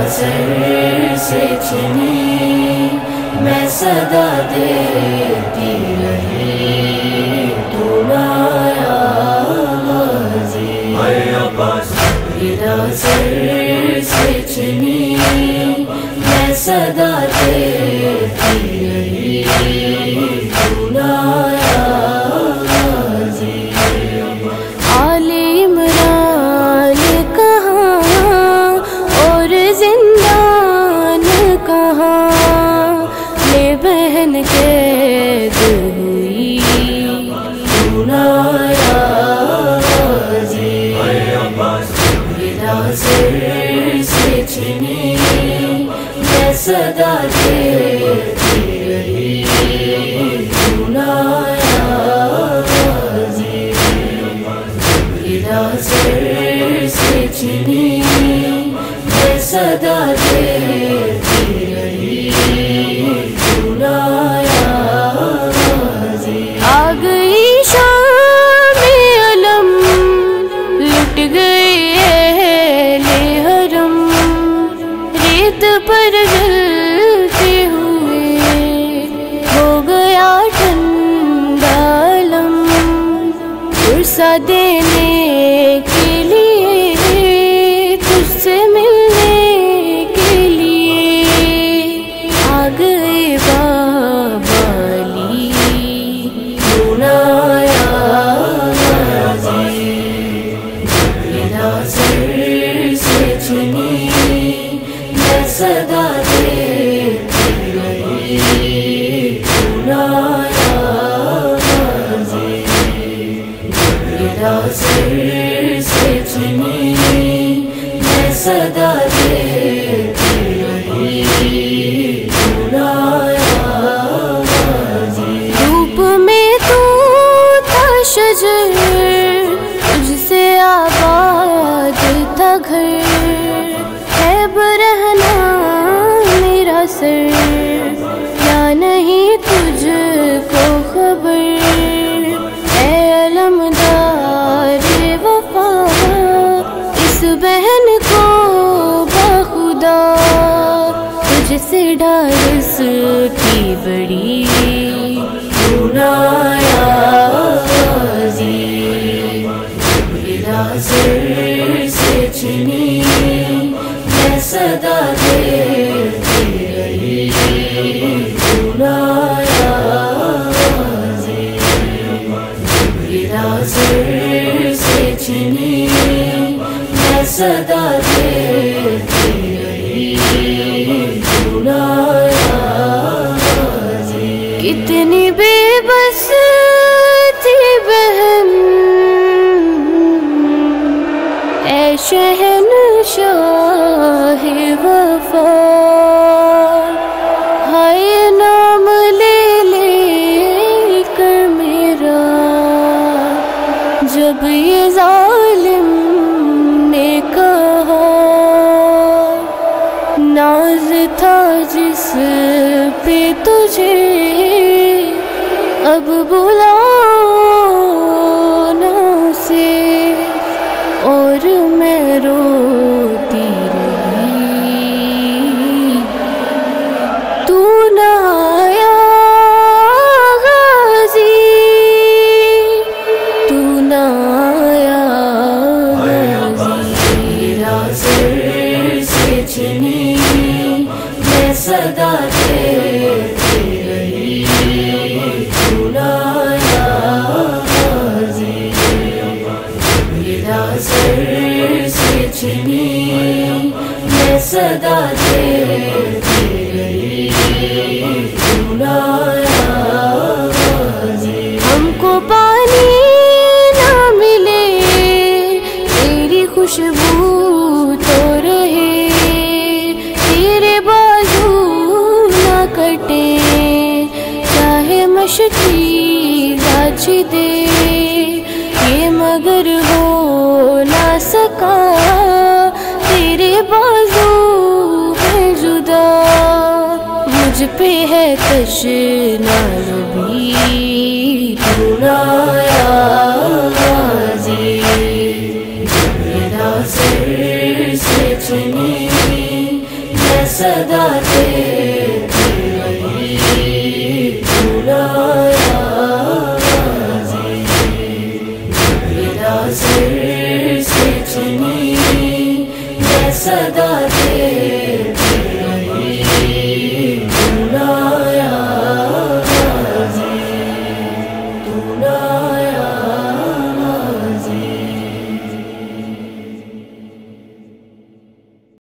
سر سے چنی میں صدا دیتی رہی تو نہ آیا غازی میرا سر سے چنی میں صدا دیتی رہی تو نہ آیا غازی آل عمران کہاں اور زندان کہاں میں بہن قید ہوئی تو نہ آیا غازی میرا سر سے چنی میں صدا دیتی رہی تو نہ آیا غازی میرا سر سے چنی میں صدا دیتی رہی تو نہ آیا غازی آ گئی شام علم لٹ گئی اہل حرم ریت پر جلتے ہوئے ہو گیا ٹھنڈا علم فرصہ دینے کے لیے تجھ سے ملنے کے لیے آ گئے بابا علی تو نہ آیا غازی میرا سر سے چنی میں صدا دیتی رہی تو نہ آیا غازی میرا سر سے چنی میں صدا دیتی رہی تو نہ آیا غازی دھوپ میں تو تھا شجر تجھ سے آباد تھا گھر ہے برہنا میرا سر یا نہیں تجھ کو خبر اے علمدار وفا اس بہن کو بخدا تجھ سے ڈھارس کی بڑی تو نہ آیا غازی میرا سر سے چنی میں صدا دیتی رہی تو نہ آیا غازی میرا سر سے چنی میں صدا دیتی رہی تو نہ آیا غازی کتنی بے بس تھی بہن اے شہنشاہ وفا ہائے نام لے لے کر میرا جب یہ ظالم نے کہا ناز تھا جس پہ تجھے اب بلاؤ نہ اسے اور میں روتی رہی تو نہ آیا غازی تو نہ آیا غازی میرا سر سے چنی میں صدا دیتی رہی تو نہ آیا غازی میرا سر سے چنی میں صدا دیتی رہی تو نہ آیا غازی ہم کو پانی نہ ملے تیری خوشبو تو رہے تیرے بازو نہ کٹے چاہے مشکی لاچ دے یہ مگر ہو نہ سکا تیرے بازو ہے جدا مجھ پہ ہے تشنہ بھی صدا دیتی رہی بلایا سر سے چنی یہ صدا